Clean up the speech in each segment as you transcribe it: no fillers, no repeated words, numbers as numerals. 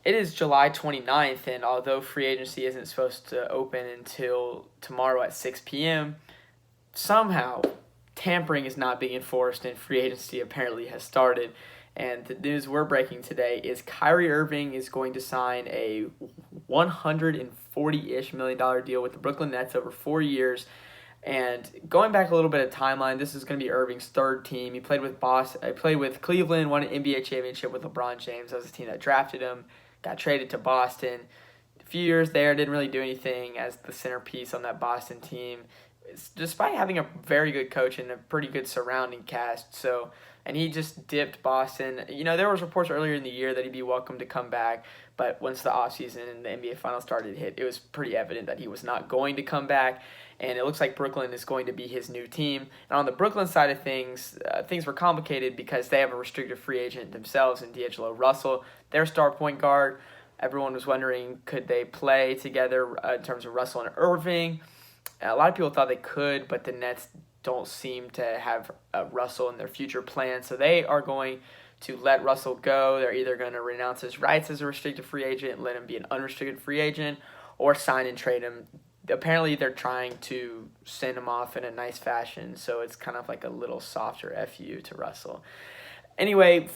It is July 29th, and although free agency isn't supposed to open until tomorrow at 6 p.m., somehow tampering is not being enforced and free agency apparently has started. And the news we're breaking today is Kyrie Irving is going to sign a $140-ish million deal with the Brooklyn Nets over 4 years. And going back a little bit of timeline, this is going to be Irving's third team. He played with Boston. I played with Cleveland, won an NBA championship with LeBron James. That was the team that drafted him. Got traded to Boston. A few years there, didn't really do anything as the centerpiece on that Boston team, despite having a very good coach and a pretty good surrounding cast. And he just dipped Boston. There was reports earlier in the year that he'd be welcome to come back, but once the offseason and the NBA Finals started to hit, it was pretty evident that he was not going to come back, and it looks like Brooklyn is going to be his new team. And on the Brooklyn side of things, things were complicated because they have a restricted free agent themselves in D'Angelo Russell, their star point guard. Everyone was wondering, could they play together in terms of Russell and Irving? A lot of people thought they could, but the Nets don't seem to have Russell in their future plans. So they are going to let Russell go. They're either going to renounce his rights as a restricted free agent and let him be an unrestricted free agent, or sign and trade him. Apparently they're trying to send him off in a nice fashion, so it's kind of like a little softer FU to Russell. Anyway,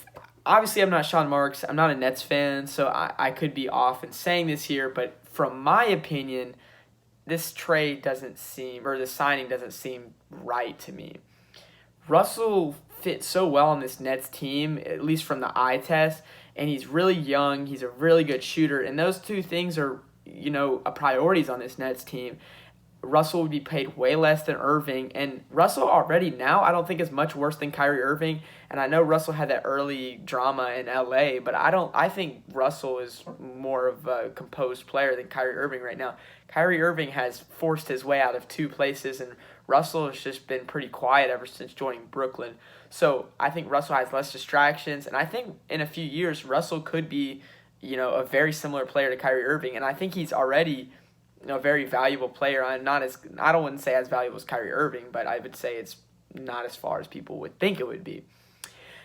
obviously I'm not Sean Marks. I'm not a Nets fan, so I could be off in saying this here, but from my opinion, this trade doesn't seem, or the signing doesn't seem right to me. Russell fits so well on this Nets team, at least from the eye test, and he's really young. He's a really good shooter, and those two things are, priorities on this Nets team. Russell would be paid way less than Irving, and Russell already now I don't think is much worse than Kyrie Irving. And I know Russell had that early drama in LA, but I think Russell is more of a composed player than Kyrie Irving right now. Kyrie Irving has forced his way out of two places, and Russell has just been pretty quiet ever since joining Brooklyn. So I think Russell has less distractions, and I think in a few years Russell could be, a very similar player to Kyrie Irving, and I think he's already a very valuable player. I wouldn't say as valuable as Kyrie Irving, but I would say it's not as far as people would think it would be.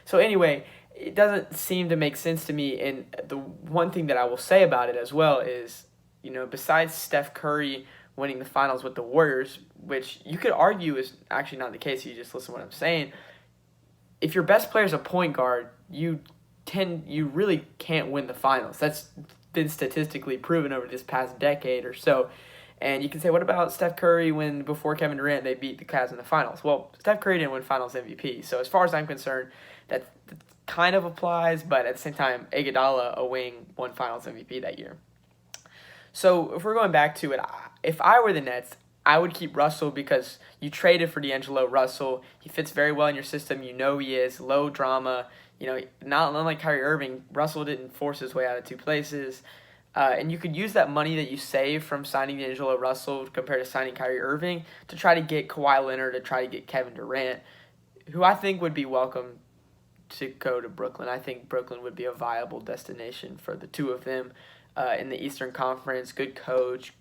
So anyway, it doesn't seem to make sense to me. And the one thing that I will say about it as well is, besides Steph Curry winning the finals with the Warriors, which you could argue is actually not the case if you just listen to what I'm saying, if your best player is a point guard, you really can't win the finals. That's been statistically proven over this past decade or so. And you can say, what about Steph Curry when before Kevin Durant they beat the Cavs in the finals? Well, Steph Curry didn't win Finals MVP. So as far as I'm concerned, that kind of applies, but at the same time, Iguodala, a wing, won Finals MVP that year. So if we're going back to it, if I were the Nets, I would keep Russell because you traded for D'Angelo Russell. He fits very well in your system. He is low drama. Not unlike Kyrie Irving, Russell didn't force his way out of two places. And you could use that money that you save from signing D'Angelo Russell compared to signing Kyrie Irving to try to get Kawhi Leonard, to try to get Kevin Durant, who I think would be welcome to go to Brooklyn. I think Brooklyn would be a viable destination for the two of them in the Eastern Conference. Good coach,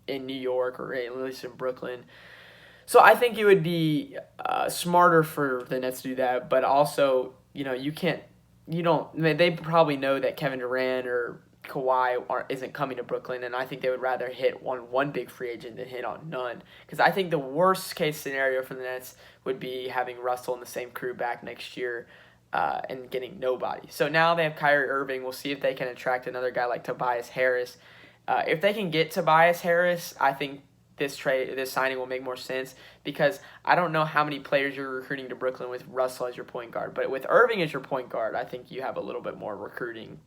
in New York or at least in Brooklyn. So I think it would be smarter for the Nets to do that, but also, they probably know that Kevin Durant or Kawhi isn't coming to Brooklyn, and I think they would rather hit one big free agent than hit on none. Because I think the worst case scenario for the Nets would be having Russell and the same crew back next year and getting nobody. So now they have Kyrie Irving. We'll see if they can attract another guy like Tobias Harris. If they can get Tobias Harris, I think this signing will make more sense because I don't know how many players you're recruiting to Brooklyn with Russell as your point guard. But with Irving as your point guard, I think you have a little bit more recruiting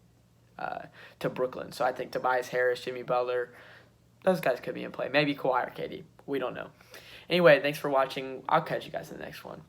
to Brooklyn. So I think Tobias Harris, Jimmy Butler, those guys could be in play. Maybe Kawhi or KD. We don't know. Anyway, thanks for watching. I'll catch you guys in the next one.